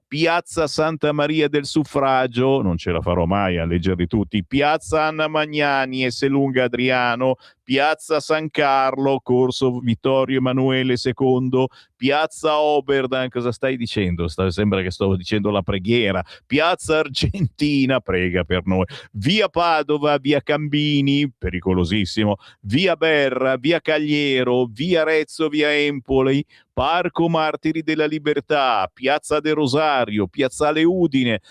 piazza Santa Maria del Suffragio, non ce la farò mai a leggerli tutti, piazza Anna Magnani e Selunga Adriano, piazza San Carlo, corso Vittorio Emanuele II, piazza Oberdan, cosa stai dicendo? Sembra che sto dicendo la preghiera, piazza Argentina, prega per noi, via Padova, via Cambini, pericolosissimo, via Berra, via Cagliero, via Arezzo, via Empoli, Parco Martiri della Libertà, piazza De Rosario, piazzale Udine,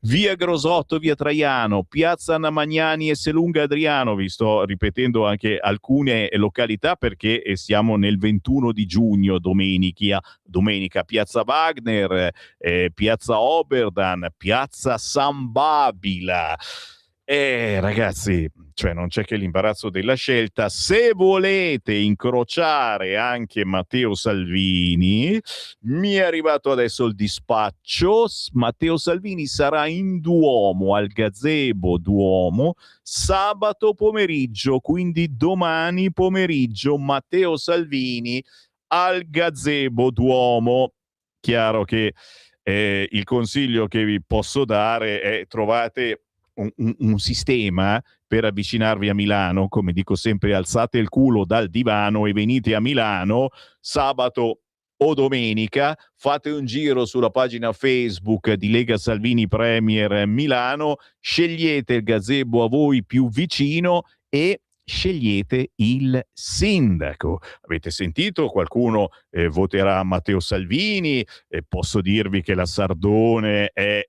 via Grosotto, via Traiano, piazza Anna Magnani e Selunga Adriano. Vi sto ripetendo anche alcune località perché siamo nel 21 di giugno, domenica, piazza Wagner, piazza Oberdan, piazza San Babila. Ragazzi, cioè non c'è che l'imbarazzo della scelta. Se volete incrociare anche Matteo Salvini, mi è arrivato adesso il dispaccio. Matteo Salvini sarà in Duomo, al gazebo Duomo, sabato pomeriggio, quindi domani pomeriggio Matteo Salvini al gazebo Duomo. Chiaro che il consiglio che vi posso dare è trovate un sistema per avvicinarvi a Milano, come dico sempre, alzate il culo dal divano e venite a Milano sabato o domenica, fate un giro sulla pagina Facebook di Lega Salvini Premier Milano, scegliete il gazebo a voi più vicino e scegliete il sindaco. Avete sentito? Qualcuno voterà Matteo Salvini, posso dirvi che la Sardone è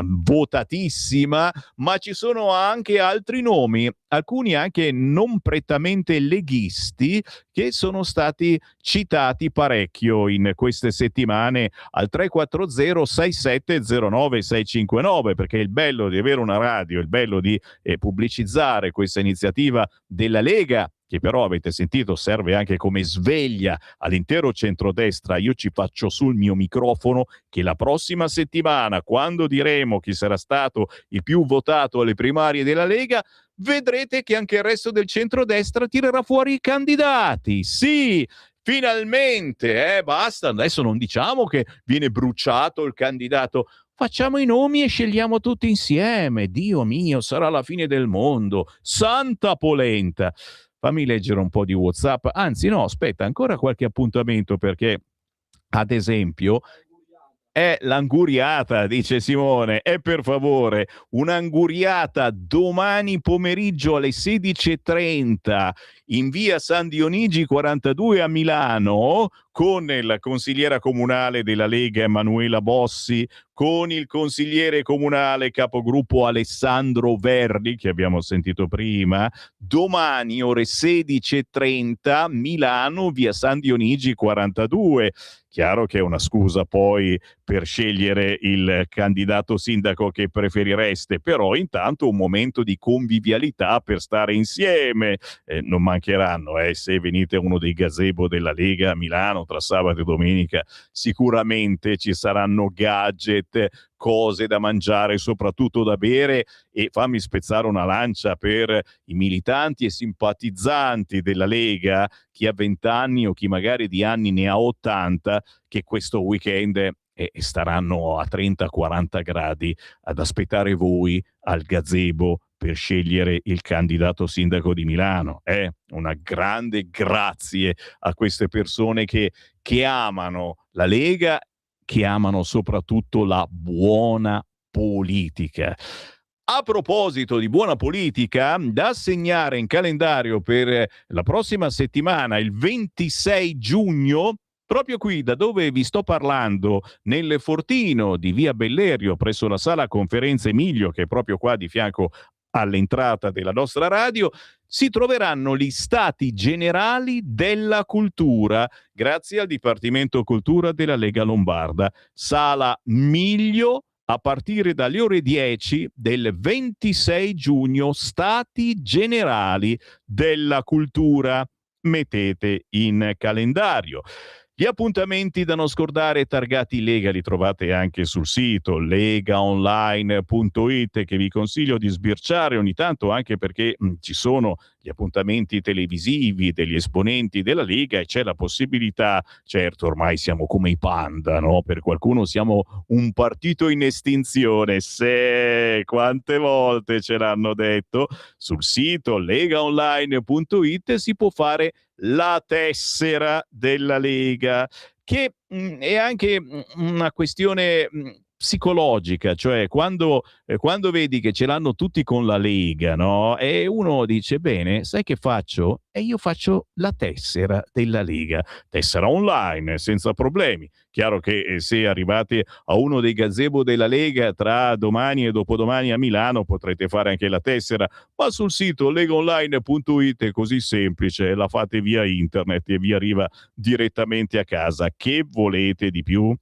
votatissima, ma ci sono anche altri nomi, alcuni anche non prettamente leghisti, che sono stati citati parecchio in queste settimane al 340 6709 659, perché il bello di avere una radio, il bello di pubblicizzare questa iniziativa della Lega, che però avete sentito serve anche come sveglia all'intero centrodestra. Io ci faccio sul mio microfono che la prossima settimana, quando diremo chi sarà stato il più votato alle primarie della Lega, vedrete che anche il resto del centrodestra tirerà fuori i candidati. Sì, finalmente, basta, adesso non diciamo che viene bruciato il candidato, facciamo i nomi e scegliamo tutti insieme. Dio mio, sarà la fine del mondo. Santa polenta. Fammi leggere un po' di WhatsApp. Anzi, no, aspetta, ancora qualche appuntamento perché, ad esempio, è l'anguriata, dice Simone, è per favore un'anguriata domani pomeriggio alle 16:30 in via San Dionigi 42 a Milano, con la consigliera comunale della Lega Emanuela Bossi, con il consigliere comunale capogruppo Alessandro Verdi, che abbiamo sentito prima. Domani ore 16:30 Milano, via San Dionigi 42. Chiaro che è una scusa poi per scegliere il candidato sindaco che preferireste, però intanto un momento di convivialità per stare insieme. Non mancheranno, se venite a uno dei gazebo della Lega a Milano, tra sabato e domenica sicuramente ci saranno gadget, cose da mangiare, soprattutto da bere, e fammi spezzare una lancia per i militanti e simpatizzanti della Lega, chi ha 20 anni o chi magari di anni ne ha 80, che questo weekend staranno a 30-40 gradi ad aspettare voi al gazebo per scegliere il candidato sindaco di Milano. Una grande grazie a queste persone che amano la Lega, che amano soprattutto la buona politica. A proposito di buona politica, da segnare in calendario per la prossima settimana, il 26 giugno, proprio qui da dove vi sto parlando, nel fortino di via Bellerio, presso la sala conferenze Emilio, che è proprio qua di fianco all'entrata della nostra radio, si troveranno gli Stati Generali della Cultura, grazie al Dipartimento Cultura della Lega Lombarda. Sala Miglio, a partire dalle ore 10 del 26 giugno, Stati Generali della Cultura. Mettete in calendario. Gli appuntamenti da non scordare targati Lega li trovate anche sul sito legaonline.it, che vi consiglio di sbirciare ogni tanto, anche perché ci sono gli appuntamenti televisivi degli esponenti della Lega e c'è la possibilità, certo ormai siamo come i panda, no? Per qualcuno siamo un partito in estinzione, se quante volte ce l'hanno detto. Sul sito legaonline.it si può fare la tessera della Lega, che è anche una questione psicologica, cioè quando vedi che ce l'hanno tutti con la Lega, no? E uno dice, bene, sai che faccio? E io faccio la tessera della Lega, tessera online, senza problemi. Chiaro che se arrivate a uno dei gazebo della Lega tra domani e dopodomani a Milano potrete fare anche la tessera, ma sul sito legaonline.it è così semplice, la fate via internet e vi arriva direttamente a casa. Che volete di più?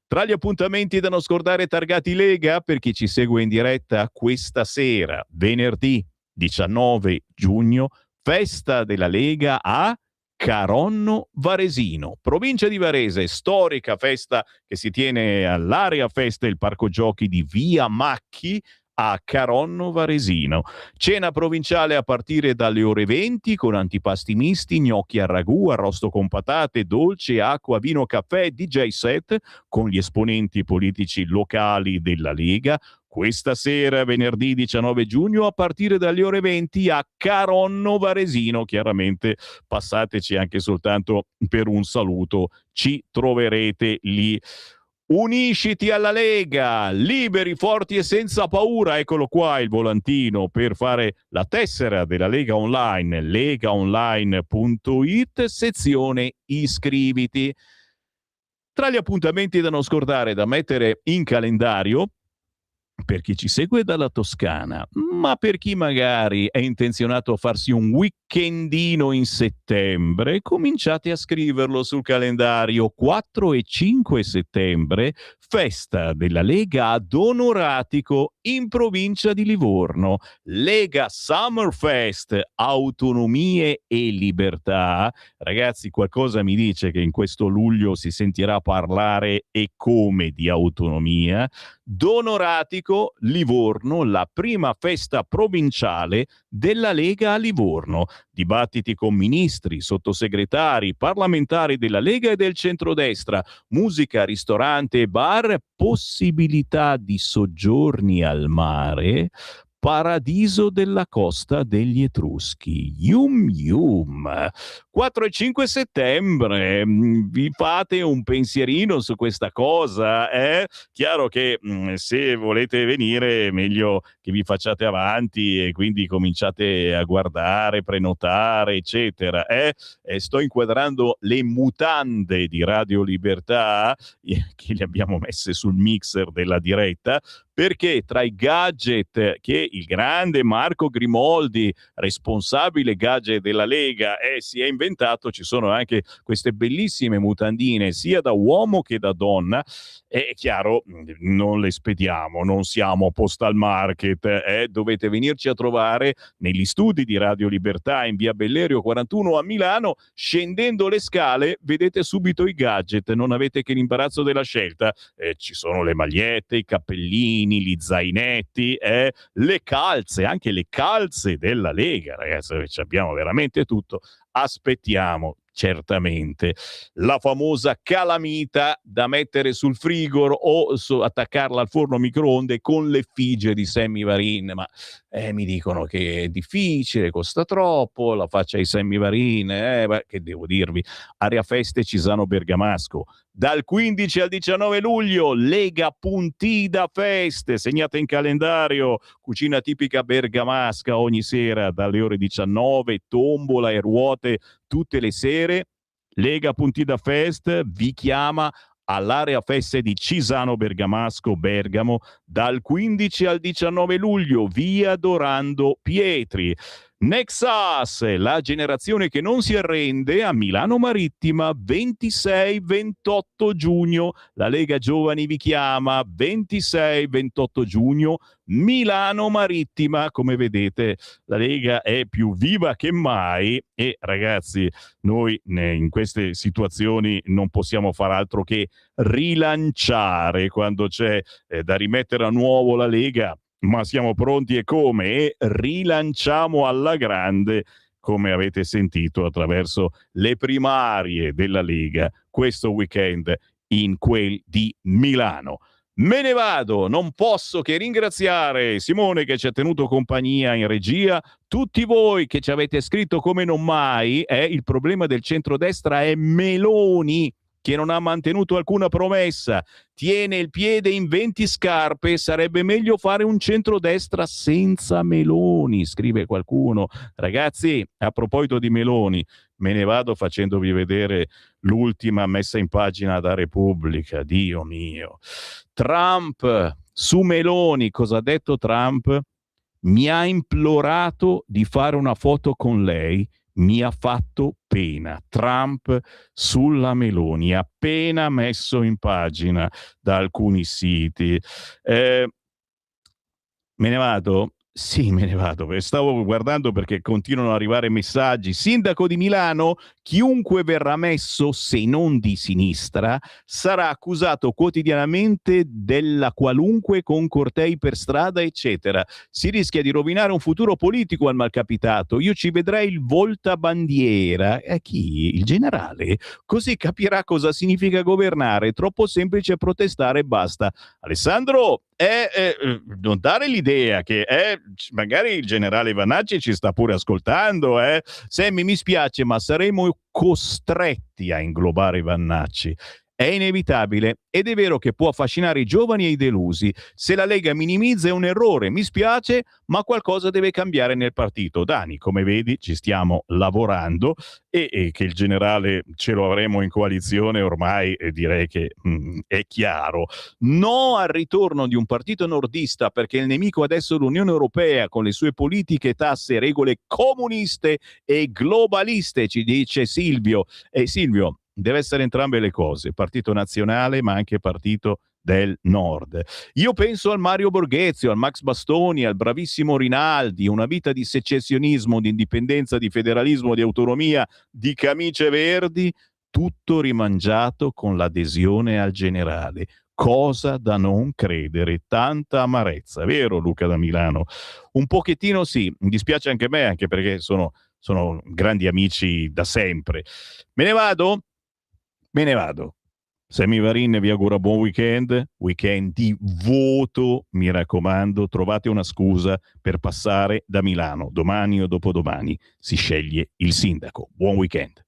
Tra gli appuntamenti da non scordare targati Lega, per chi ci segue in diretta, questa sera, venerdì 19 giugno, festa della Lega a Caronno Varesino, provincia di Varese, storica festa che si tiene all'area festa del parco giochi di Via Macchi a Caronno Varesino. Cena provinciale a partire dalle ore 20 con antipasti misti, gnocchi al ragù, arrosto con patate, dolce, acqua, vino, caffè, DJ set con gli esponenti politici locali della Lega. Questa sera, venerdì 19 giugno, a partire dalle ore 20 a Caronno Varesino. Chiaramente passateci anche soltanto per un saluto, ci troverete lì. Unisciti alla Lega, liberi, forti e senza paura. Eccolo qua il volantino per fare la tessera della Lega Online, legaonline.it, sezione iscriviti. Tra gli appuntamenti da non scordare, da mettere in calendario, per chi ci segue dalla Toscana, ma per chi magari è intenzionato a farsi un weekendino in settembre, cominciate a scriverlo sul calendario. 4 e 5 settembre, festa della Lega ad Onoratico in provincia di Livorno. Lega Summerfest, autonomie e libertà. Ragazzi, qualcosa mi dice che in questo luglio si sentirà parlare e come di autonomia. D'Onoratico, Livorno, la prima festa provinciale della Lega a Livorno. Dibattiti con ministri, sottosegretari, parlamentari della Lega e del centrodestra, musica, ristorante e bar, possibilità di soggiorni al mare, paradiso della costa degli Etruschi. Yum yum. 4 e 5 settembre, vi fate un pensierino su questa cosa? Chiaro che se volete venire meglio che vi facciate avanti e quindi cominciate a guardare, prenotare, eccetera. Sto inquadrando le mutande di Radio Libertà, che le abbiamo messe sul mixer della diretta, perché tra i gadget che il grande Marco Grimoldi, responsabile gadget della Lega, si è inventato. Ci sono anche queste bellissime mutandine sia da uomo che da donna. È chiaro, non le spediamo, non siamo Postal Market, dovete venirci a trovare negli studi di Radio Libertà in via Bellerio 41 a Milano. Scendendo le scale vedete subito i gadget, non avete che l'imbarazzo della scelta. Ci sono le magliette, i cappellini, gli zainetti, le calze, anche le calze della Lega, ragazzi, abbiamo veramente tutto. Aspettiamo certamente la famosa calamita da mettere sul frigo o attaccarla al forno microonde con l'effigie di Sammy Varin, ma mi dicono che è difficile, costa troppo, la faccia di Sammy Varin, che devo dirvi. Area Feste Cisano Bergamasco, dal 15 al 19 luglio, Lega Puntida Feste, segnate in calendario, cucina tipica bergamasca ogni sera dalle ore 19, tombola e ruote tutte le sere. Lega Puntida Fest vi chiama all'Area Feste di Cisano Bergamasco, Bergamo, dal 15 al 19 luglio, via Dorando Pietri. Nexas, la generazione che non si arrende, a Milano Marittima, 26-28 giugno. La Lega Giovani vi chiama, 26-28 giugno, Milano Marittima. Come vedete, la Lega è più viva che mai e, ragazzi, noi in queste situazioni non possiamo far altro che rilanciare quando c'è da rimettere a nuovo la Lega. Ma siamo pronti e come? E rilanciamo alla grande, come avete sentito attraverso le primarie della Lega questo weekend in quel di Milano. Me ne vado, non posso che ringraziare Simone che ci ha tenuto compagnia in regia, tutti voi che ci avete scritto come non mai. Il problema del centrodestra è Meloni, che non ha mantenuto alcuna promessa, tiene il piede in 20 scarpe, sarebbe meglio fare un centrodestra senza Meloni, scrive qualcuno. Ragazzi, a proposito di Meloni, me ne vado facendovi vedere l'ultima messa in pagina da Repubblica, Dio mio. Trump, su Meloni, cosa ha detto Trump? Mi ha implorato di fare una foto con lei, mi ha fatto pena. Trump sulla Meloni, appena messo in pagina da alcuni siti. Me ne vado? Sì, me ne vado. Stavo guardando perché continuano ad arrivare messaggi. Sindaco di Milano, chiunque verrà messo, se non di sinistra, sarà accusato quotidianamente della qualunque con cortei per strada, eccetera. Si rischia di rovinare un futuro politico al malcapitato. Io ci vedrei il voltabandiera. Chi? Il generale? Così capirà cosa significa governare. È troppo semplice protestare e basta. Alessandro, non dare l'idea che magari il generale Vannacci ci sta pure ascoltando. Sammy, mi spiace, ma saremo costretti a inglobare Vannacci. È inevitabile ed è vero che può affascinare i giovani e i delusi. Se la Lega minimizza è un errore, mi spiace, ma qualcosa deve cambiare nel partito. Dani, come vedi, ci stiamo lavorando e che il generale ce lo avremo in coalizione ormai direi che è chiaro. No al ritorno di un partito nordista perché il nemico adesso è l'Unione Europea con le sue politiche, tasse, regole comuniste e globaliste, ci dice Silvio. Silvio, deve essere entrambe le cose, partito nazionale ma anche partito del nord. Io penso al Mario Borghezio, al Max Bastoni, al bravissimo Rinaldi, una vita di secessionismo, di indipendenza, di federalismo, di autonomia, di camicie verdi, tutto rimangiato con l'adesione al generale. Cosa da non credere, tanta amarezza, vero Luca da Milano? Un pochettino sì, mi dispiace anche a me, anche perché sono grandi amici da sempre. Me ne vado? Me ne vado. Sammy Varin vi augura buon weekend di voto, mi raccomando, trovate una scusa per passare da Milano, domani o dopodomani si sceglie il sindaco. Buon weekend.